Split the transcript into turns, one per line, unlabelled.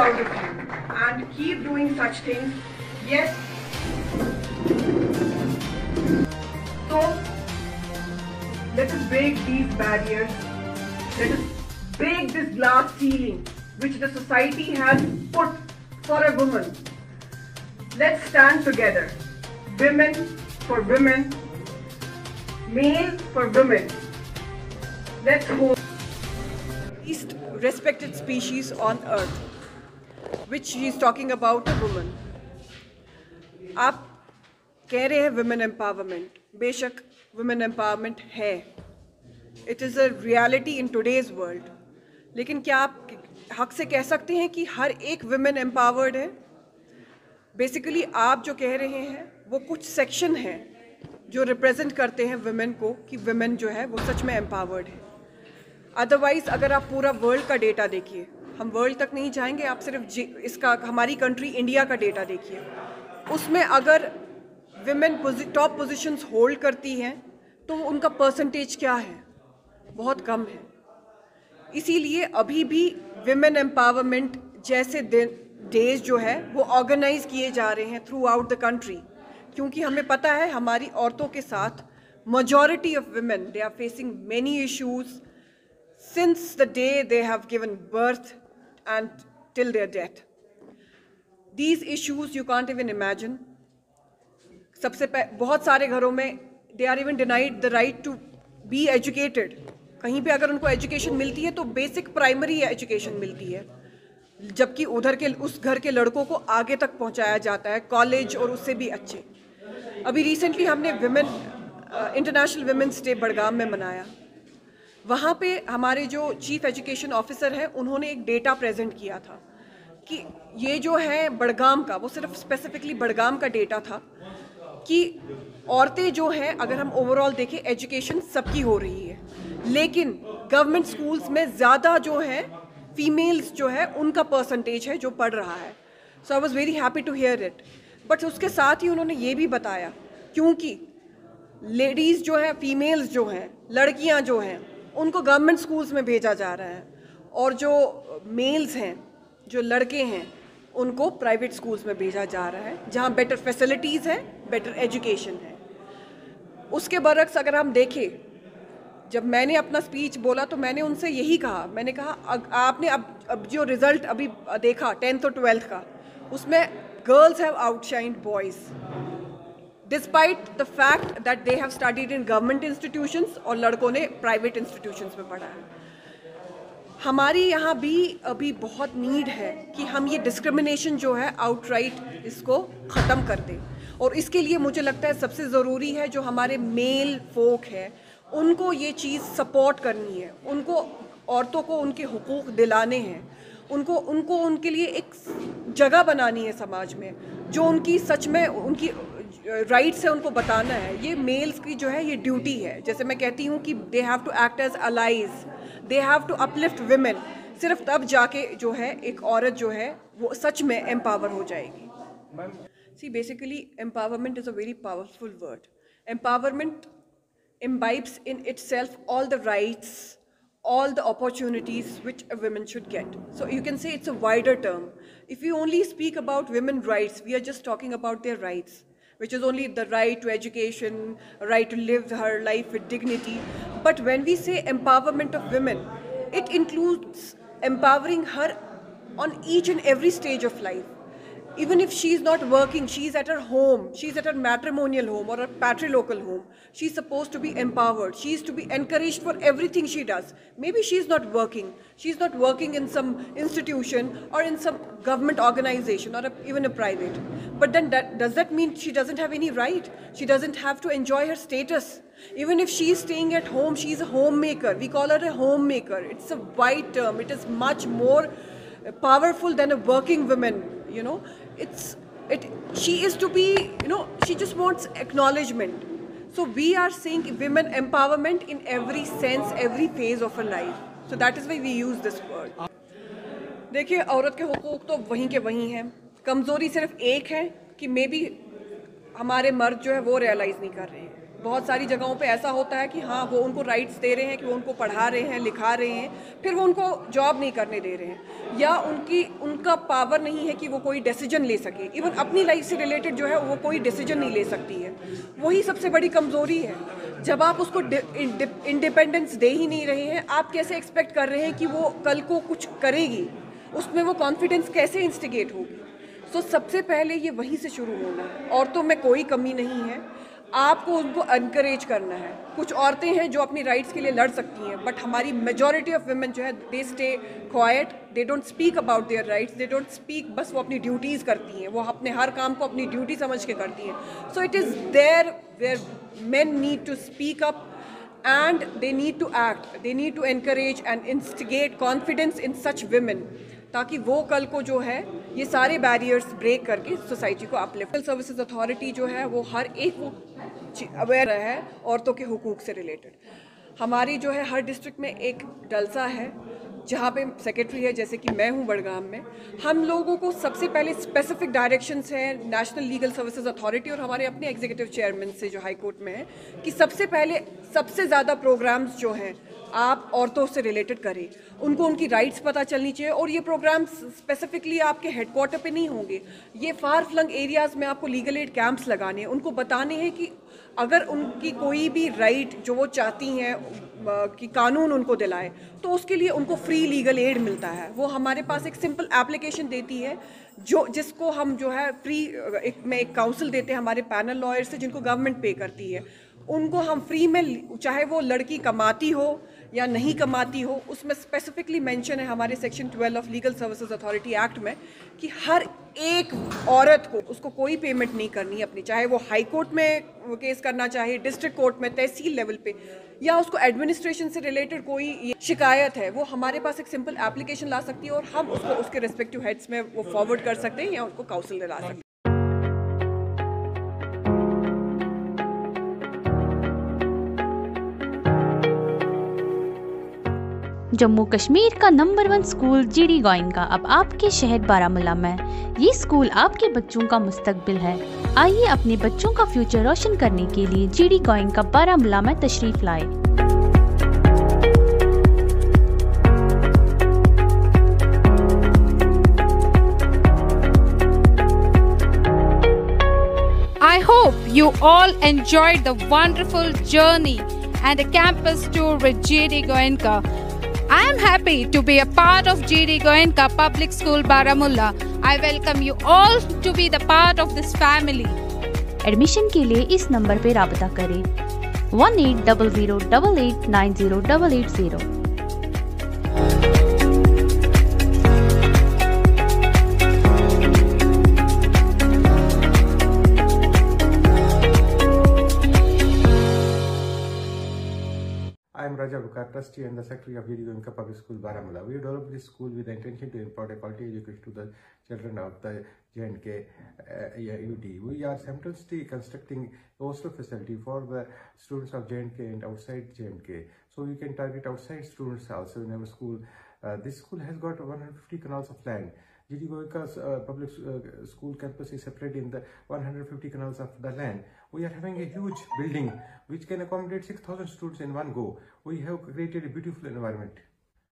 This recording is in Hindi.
proud of you and keep doing such things. Yes. So let us break these barriers. Let us break this glass ceiling which the society has put for a woman. Let's stand together. Women for women. Male for women. Let's hold. Least respected species on earth, which she is talking about a woman. आप कह रहे हैं women empowerment. बेशक women empowerment है. It is a reality in today's world. लेकिन क्या आप हक से कह सकते हैं कि हर एक women empowered है? Basically आप जो कह रहे हैं वो कुछ सेक्शन है जो रिप्रेजेंट करते हैं women को कि women जो है वो सच में empowered है. अदरवाइज अगर आप पूरा वर्ल्ड का डेटा देखिए, हम वर्ल्ड तक नहीं जाएंगे, आप सिर्फ इसका हमारी कंट्री इंडिया का डेटा देखिए, उसमें अगर विमेन टॉप पोजीशंस होल्ड करती हैं तो उनका परसेंटेज क्या है? बहुत कम है. इसीलिए अभी भी विमेन एम्पावरमेंट जैसे डेज जो है वो ऑर्गेनाइज किए जा रहे हैं थ्रू आउट द कंट्री, क्योंकि हमें पता है हमारी औरतों के साथ majority of women, they are facing many issues since the day they have given birth and till their death. These issues you can't even imagine. बहुत सारे घरों में they are even denied the right to be educated. कहीं पे अगर उनको एजुकेशन मिलती है तो बेसिक प्राइमरी एजुकेशन मिलती है, जबकि उधर के उस घर के लड़कों को आगे तक पहुंचाया जाता है, कॉलेज और उससे भी अच्छे. अभी रिसेंटली हमने इंटरनेशनल विमेंस डे बड़गाम में मनाया. वहाँ पे हमारे जो चीफ एजुकेशन ऑफिसर हैं उन्होंने एक डेटा प्रेजेंट किया था कि ये जो है बड़गाम का, वो सिर्फ स्पेसिफिकली बड़गाम का डेटा था कि औरतें जो हैं अगर हम ओवरऑल देखें एजुकेशन सबकी हो रही है, लेकिन गवर्नमेंट स्कूल्स में ज़्यादा जो है फीमेल्स जो है उनका परसेंटेज है जो पढ़ रहा है. So I was very happy to hear it. But उसके साथ ही उन्होंने ये भी बताया क्योंकि लेडीज़ जो है, फीमेल्स जो हैं, लड़कियां जो हैं, उनको गवर्नमेंट स्कूल्स में भेजा जा रहा है और जो मेल्स हैं, जो लड़के हैं, उनको प्राइवेट स्कूल्स में भेजा जा रहा है जहां बेटर फैसिलिटीज़ हैं, बेटर एजुकेशन है. उसके बरक्स अगर हम देखें, जब मैंने अपना स्पीच बोला तो मैंने उनसे यही कहा, मैंने कहा आपने अब जो रिज़ल्ट अभी देखा 10th और 12th का, उसमें girls have outshined boys despite the fact that they have studied in government institutions और लड़कों ने प्राइवेट इंस्टीट्यूशंस में पढ़ा है. हमारी यहाँ भी अभी बहुत नीड है कि हम ये डिस्क्रिमिनेशन जो है आउटराइट इसको ख़त्म कर दें. और इसके लिए मुझे लगता है सबसे ज़रूरी है जो हमारे मेल फोक है उनको ये चीज़ सपोर्ट करनी है, उनको औरतों को उनके हुकूक दिलाने हैं, उनको उनके लिए एक जगह बनानी है समाज में जो उनकी सच में उनकी राइट्स है उनको बताना है. ये मेल्स की जो है ये ड्यूटी है. जैसे मैं कहती हूँ कि they have to act as allies, they have to uplift women. सिर्फ तब जाके जो है एक औरत जो है वो सच में एम्पावर हो जाएगी. See basically empowerment is a very powerful word. Empowerment imbibes in itself all the rights, all the opportunities which a woman should get. So you can say it's a wider term. If we only speak about women's rights, we are just talking about their rights, which is only the right to education, right to live her life with dignity. But when we say empowerment of women, it includes empowering her on each and every stage of life. Even if she is not working, she is at her home, she is at her matrimonial home or her patrilocal home, she is supposed to be empowered. She is to be encouraged for everything she does. Maybe she is not working. She is not working in some institution or in some government organization or even a private. But then does that mean she doesn't have any right? She doesn't have to enjoy her status. Even if she is staying at home, she is a homemaker. We call her a homemaker. It's a wide term. It is much more powerful than a working woman, you know. She is to be, you know, she just wants acknowledgement. So we are saying women empowerment in every sense, every phase of her life. So that is why we use this word. देखिए औरत के हुकूक तो वहीं के वहीं हैं. कमज़ोरी सिर्फ एक है कि मे बी हमारे मर्द जो है वो रियलाइज़ नहीं कर रहे हैं. बहुत सारी जगहों पे ऐसा होता है कि हाँ वो उनको राइट्स दे रहे हैं कि वो उनको पढ़ा रहे हैं, लिखा रहे हैं, फिर वो उनको जॉब नहीं करने दे रहे हैं, या उनका पावर नहीं है कि वो कोई डिसीजन ले सके। इवन अपनी लाइफ से रिलेटेड जो है वो कोई डिसीजन नहीं ले सकती है। वही सबसे बड़ी कमज़ोरी है। जब आप उसको इंडिपेंडेंस दे ही नहीं रहे हैं, आप कैसे एक्सपेक्ट कर रहे हैं कि वो कल को कुछ करेगी? उसमें वो कॉन्फिडेंस कैसे इंस्टिगेट होगी? तो सबसे पहले ये वहीं से शुरू होना है। औरतों में कोई कमी नहीं है, आपको उनको एनकरेज करना है। कुछ औरतें हैं जो अपनी राइट्स के लिए लड़ सकती हैं, बट हमारी मेजॉरिटी ऑफ वुमेन जो है they stay quiet, they don't speak about their rights, they don't speak, बस वो अपनी ड्यूटीज़ करती हैं, वो अपने हर काम को अपनी ड्यूटी समझ के करती हैं। So it is there where men need to speak up and they need to act, they need to encourage and instigate confidence in such women, ताकि वो कल को जो है ये सारे बैरियर्स ब्रेक करके सोसाइटी को अपलिफ्ट। सर्विसेज अथॉरिटी जो है वो हर एक वो अवेयर है औरतों के हुकूक से रिलेटेड। हमारी जो है हर डिस्ट्रिक्ट में एक डलसा है जहाँ पे सेक्रेटरी है, जैसे कि मैं हूँ बड़गाम में। हम लोगों को सबसे पहले स्पेसिफिक डायरेक्शंस हैं नेशनल लीगल सर्विसेज अथॉरिटी और हमारे अपने एग्जीक्यूटिव चेयरमैन से जो हाई कोर्ट में है कि सबसे पहले सबसे ज़्यादा प्रोग्राम्स जो हैं आप औरतों से रिलेटेड करें, उनको उनकी राइट्स पता चलनी चाहिए। और ये प्रोग्राम्स स्पेसिफिकली आपके हेडक्वार्टर पे नहीं होंगे, ये फार फ्लंग एरियाज़ में आपको लीगल एड कैंप्स लगाने हैं। उनको बताने हैं कि अगर उनकी कोई भी राइट जो वो चाहती हैं कि कानून उनको दिलाए, तो उसके लिए उनको फ्री लीगल एड मिलता है। वो हमारे पास एक सिंपल एप्लीकेशन देती है जिसको हम जो है फ्री एक काउंसिल देते हैं हमारे पैनल लॉयर से, जिनको गवर्नमेंट पे करती है। उनको हम फ्री में, चाहे वो लड़की कमाती हो या नहीं कमाती हो, उसमें स्पेसिफिकली मेंशन है हमारे section 12 of legal services authority act में कि हर एक औरत को उसको कोई पेमेंट नहीं करनी है अपनी, चाहे वो हाई कोर्ट में केस करना चाहे, डिस्ट्रिक्ट कोर्ट में, तहसील लेवल पे, या उसको एडमिनिस्ट्रेशन से रिलेटेड कोई शिकायत है, वो हमारे पास एक सिंपल एप्लीकेशन ला सकती है और हम उसको उसके रिस्पेक्टिव हेड्स में वो फॉरवर्ड कर सकते हैं या उनको काउंसिल दिला सकते हैं।
जम्मू कश्मीर का नंबर 1 स्कूल जीडी गोयनका अब आपके शहर बारामूला में। ये स्कूल आपके बच्चों का मुस्तकबिल है। आइए अपने बच्चों का फ्यूचर रोशन करने के लिए जीडी गोयनका बारामूला में तशरीफ लाए।
I hope you all enjoyed the wonderful journey and a campus tour with GD Goenka. I am happy to be a part of GD Goenka Public School Baramulla. I welcome you all to be the part of this family.
Admission के लिए इस नंबर पे राबता करें 1800889080।
I am Raja Bukar, trustee and the secretary of GD Goenka Public School Baramulla. We developed this school with the intention to impart a quality education to the children of the J&K UD. We are simultaneously constructing a hostel facility for the students of J&K and outside J&K. So we can target outside students also in our school. This school has got 150 canals of land. GD Goenka's public school campus is separated in the 150 canals of the land. We are having a huge building which can accommodate 6,000 students in one go. We have created a beautiful environment.